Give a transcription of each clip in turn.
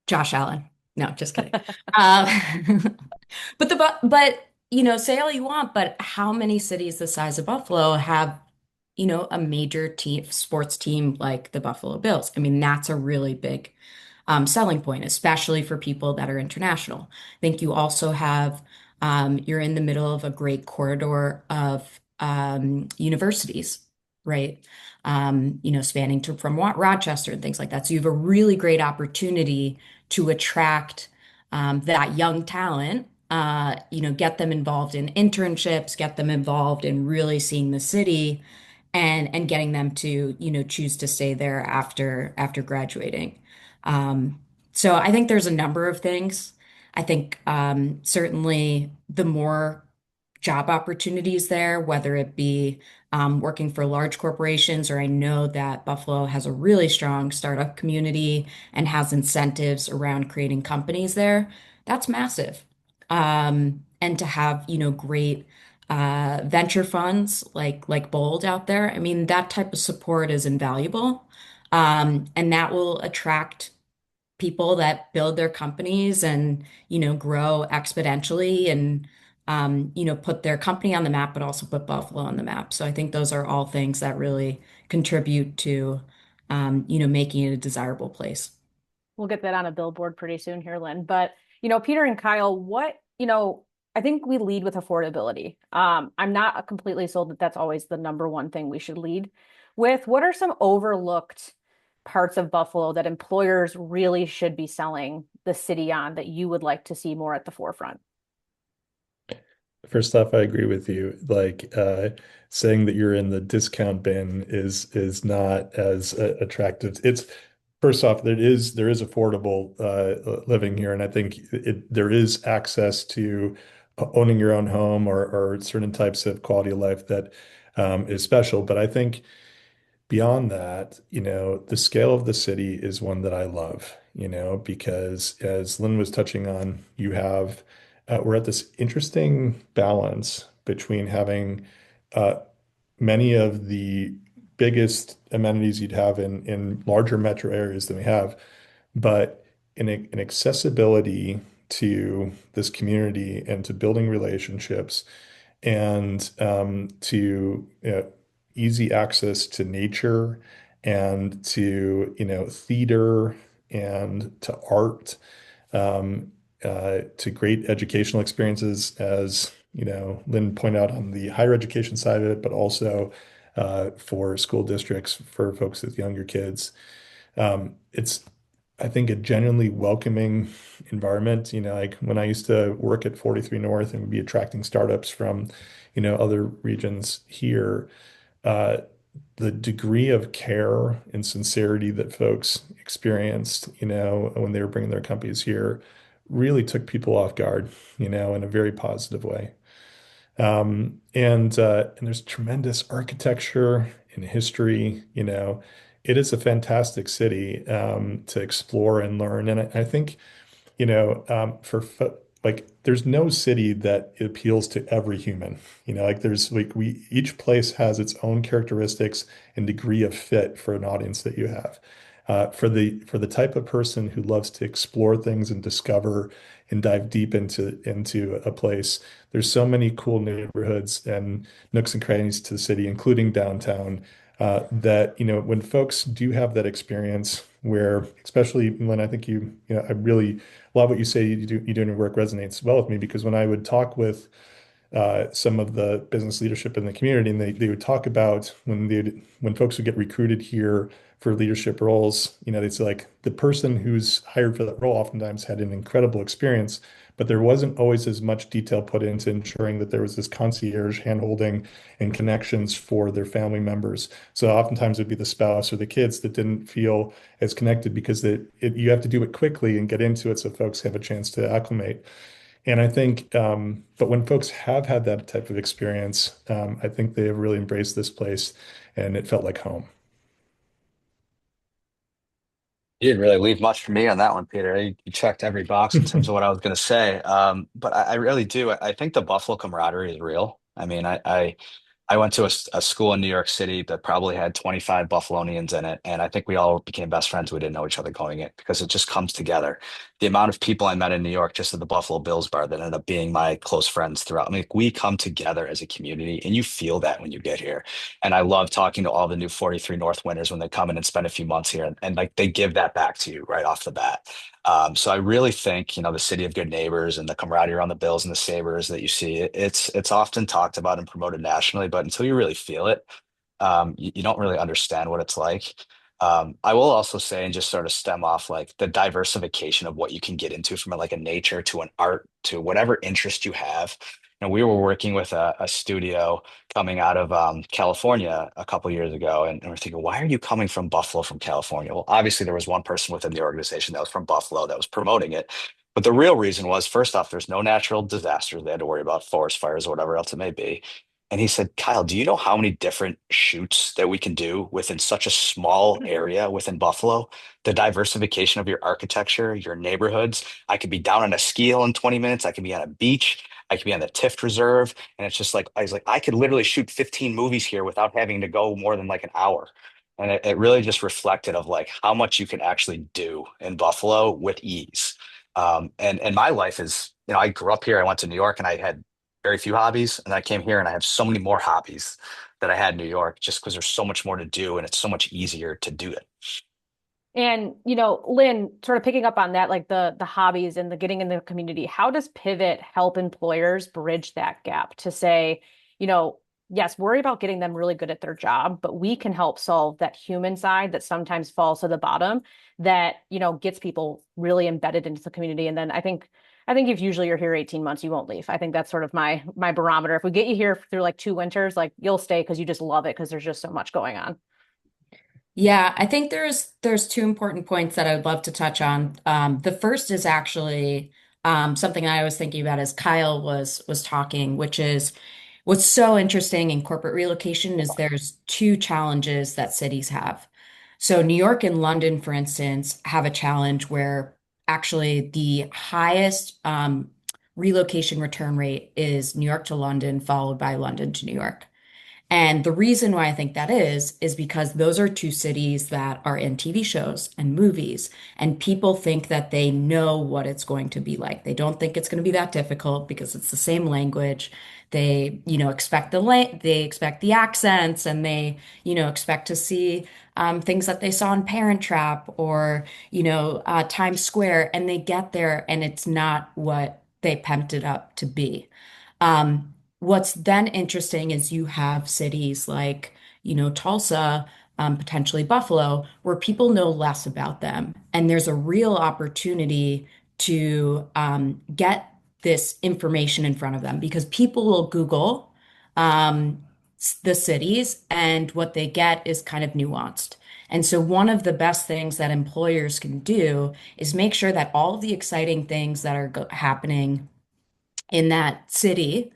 Josh Allen. No, just kidding. Um, but say all you want, but how many cities the size of Buffalo have, a major team sports team like the Buffalo Bills? I mean, that's a really big selling point, especially for people that are international. I think you also have you're in the middle of a great corridor of universities, right? Spanning to from Rochester and things like that. So you have a really great opportunity to attract that young talent, get them involved in internships, get them involved in really seeing the city and getting them to, choose to stay there after graduating. Um, so I think there's a number of things. I think certainly the more job opportunities there, whether it be working for large corporations, or I know that Buffalo has a really strong startup community and has incentives around creating companies there. That's massive. And to have, great venture funds like Bold out there, I mean, that type of support is invaluable. And that will attract people that build their companies and, grow exponentially and, put their company on the map, but also put Buffalo on the map. So I think those are all things that really contribute to, making it a desirable place. We'll get that on a billboard pretty soon here, Lynn. But, Peter and Kyle, I think we lead with affordability. I'm not completely sold that that's always the number one thing we should lead with. What are some overlooked parts of Buffalo that employers really should be selling the city on that you would like to see more at the forefront? First off, I agree with you. Saying that you're in the discount bin is not as attractive. It's first off, there is affordable living here, and I think there is access to owning your own home or certain types of quality of life that is special. But I think beyond that, the scale of the city is one that I love, because as Lynn was touching on, we're at this interesting balance between having uh, many of the biggest amenities you'd have in larger metro areas than we have, but an accessibility to this community and to building relationships and to easy access to nature and to theater and to art, to great educational experiences, as Lynn pointed out on the higher education side of it, but also for school districts for folks with younger kids. It's, I think, a genuinely welcoming environment. Like when I used to work at 43 North and be attracting startups from, other regions here, uh, the degree of care and sincerity that folks experienced, when they were bringing their companies here really took people off guard, in a very positive way. And there's tremendous architecture and history. It is a fantastic city to explore and learn. And I think, like there's no city that appeals to every human. Like there's like we each place has its own characteristics and degree of fit for an audience that you have. For the type of person who loves to explore things and discover and dive deep into a place, there's so many cool neighborhoods and nooks and crannies to the city, including downtown, that when folks do have that experience where, especially Lynn, I think I really love what you say you do in your work resonates well with me, because when I would talk with some of the business leadership in the community, and they would talk about when folks would get recruited here for leadership roles, they'd say like the person who's hired for that role oftentimes had an incredible experience, but there wasn't always as much detail put into ensuring that there was this concierge handholding and connections for their family members. So oftentimes it'd be the spouse or the kids that didn't feel as connected because you have to do it quickly and get into it so folks have a chance to acclimate. And I think, but when folks have had that type of experience, I think they have really embraced this place and it felt like home. You didn't really leave much for me on that one, Peter. You checked every box in terms of what I was going to say. But I really do. I think the Buffalo camaraderie is real. I mean, I I went to a school in New York City that probably had 25 Buffalonians in it. And I think we all became best friends. We didn't know each other going in because it just comes together. The amount of people I met in New York just at the Buffalo Bills bar that ended up being my close friends throughout. I mean, we come together as a community and you feel that when you get here. And I love talking to all the new 43 North winners when they come in and spend a few months here and like they give that back to you right off the bat. So I really think, the city of good neighbors and the camaraderie around the Bills and the Sabres that you see, it's often talked about and promoted nationally, but until you really feel it, you don't really understand what it's like. I will also say, and just sort of stem off like the diversification of what you can get into from like a nature to an art to whatever interest you have. We were working with a studio coming out of California a couple years ago, and we're thinking, why are you coming from Buffalo from California? Well, obviously there was one person within the organization that was from Buffalo that was promoting it. But the real reason was, first off, there's no natural disasters they had to worry about, forest fires or whatever else it may be. And he said, Kyle, do you know how many different shoots that we can do within such a small area within Buffalo? The diversification of your architecture, your neighborhoods. I could be down on a ski hill in 20 minutes. I could be on a beach. I could be on the Tift Reserve. And it's just like, I was like, I could literally shoot 15 movies here without having to go more than like an hour. And it really just reflected of like how much you can actually do in Buffalo with ease. And my life is, I grew up here. I went to New York and I had very few hobbies. And I came here and I have so many more hobbies that I had in New York just because there's so much more to do and it's so much easier to do it. And, Lynn, sort of picking up on that, like the hobbies and the getting in the community, how does Pivot help employers bridge that gap to say, you know, yes, worry about getting them really good at their job, but we can help solve that human side that sometimes falls to the bottom that, gets people really embedded into the community. And then I think if usually you're here 18 months, you won't leave. I think that's sort of my barometer. If we get you here through like 2 winters, like you'll stay because you just love it because there's just so much going on. Yeah, I think there's two important points that I would love to touch on. The first is actually something I was thinking about as Kyle was talking, which is what's so interesting in corporate relocation is there's two challenges that cities have. So New York and London, for instance, have a challenge where actually the highest relocation return rate is New York to London, followed by London to New York. And the reason why I think that is because those are two cities that are in TV shows and movies, and people think that they know what it's going to be like. They don't think it's going to be that difficult because it's the same language. They, expect they expect the accents, and they, expect to see things that they saw in Parent Trap or, Times Square, and they get there and it's not what they pumped it up to be. What's then interesting is you have cities like, Tulsa, potentially Buffalo, where people know less about them. And there's a real opportunity to get this information in front of them because people will Google the cities, and what they get is kind of nuanced. And so, one of the best things that employers can do is make sure that all of the exciting things that are happening in that city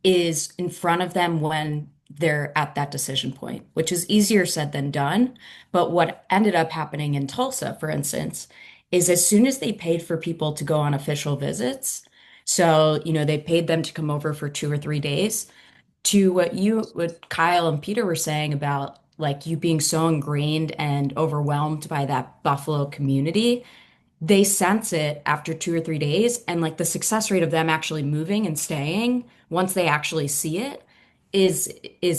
is in front of them when they're at that decision point, which is easier said than done. But what ended up happening in Tulsa, for instance, is as soon as they paid for people to go on official visits, so, they paid them to come over for 2 or 3 days, to what Kyle and Peter were saying about like you being so ingrained and overwhelmed by that Buffalo community, they sense it after 2 or 3 days, and like the success rate of them actually moving and staying once they actually see it is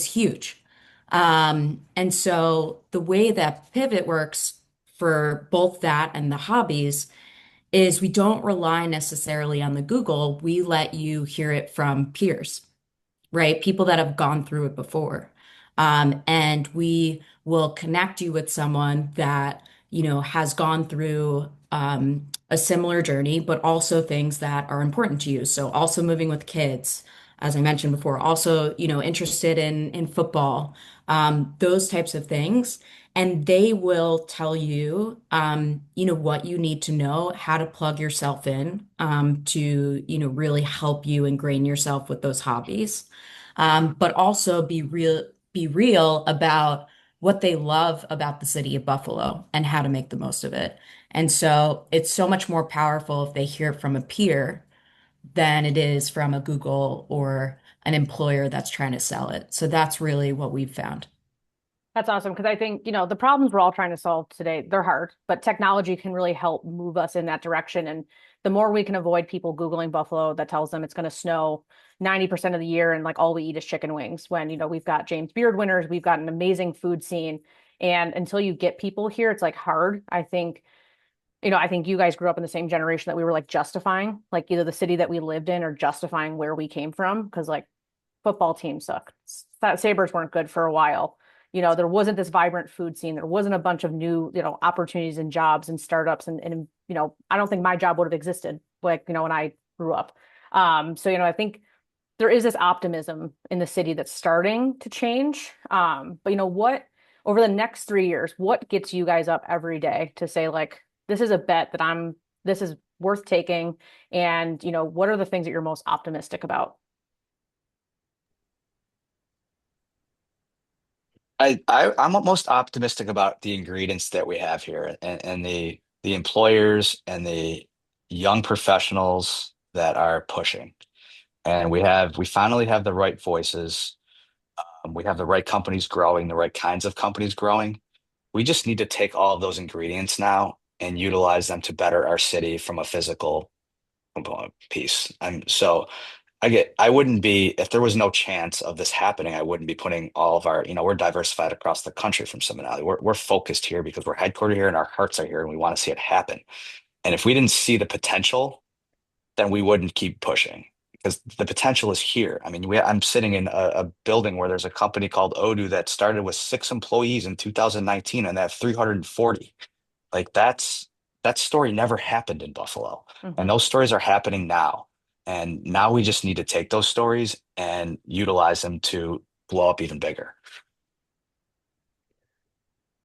huge. And so the way that Pivot works for both that and the hobbies is we don't rely necessarily on the Google. We let you hear it from peers, right? People that have gone through it before. And we will connect you with someone that, has gone through a similar journey, but also things that are important to you. So also moving with kids, as I mentioned before, also, interested in football, those types of things. And they will tell you, what you need to know, how to plug yourself in, to, really help you ingrain yourself with those hobbies, but also be real about what they love about the city of Buffalo and how to make the most of it. And so it's so much more powerful if they hear it from a peer than it is from a Google or an employer that's trying to sell it. So that's really what we've found. That's awesome because I think, the problems we're all trying to solve today, they're hard, but technology can really help move us in that direction. And the more we can avoid people Googling Buffalo that tells them it's going to snow 90% of the year and like all we eat is chicken wings when, we've got James Beard winners, we've got an amazing food scene. And until you get people here, it's like hard. I think you guys grew up in the same generation that we were like justifying, like either the city that we lived in or justifying where we came from because like football teams suck. Sabres weren't good for a while. There wasn't this vibrant food scene. There wasn't a bunch of new, opportunities and jobs and startups. And I don't think my job would have existed like, when I grew up. So, I think there is this optimism in the city that's starting to change. But what over the next 3 years, what gets you guys up every day to say like, this is a bet that this is worth taking. And, what are the things that you're most optimistic about? I'm most optimistic about the ingredients that we have here and the employers and the young professionals that are pushing. And we finally have the right voices. We have the right companies growing, the right kinds of companies growing. We just need to take all of those ingredients now and utilize them to better our city from a physical component piece. I wouldn't be, if there was no chance of this happening, I wouldn't be putting all of our, we're diversified across the country from Seminole. We're focused here because we're headquartered here and our hearts are here and we want to see it happen. And if we didn't see the potential, then we wouldn't keep pushing because the potential is here. I mean, I'm sitting in a building where there's a company called Odoo that started with 6 employees in 2019 and they have 340. Like that story never happened in Buffalo. And Mhm. those stories are happening now. And now we just need to take those stories and utilize them to blow up even bigger.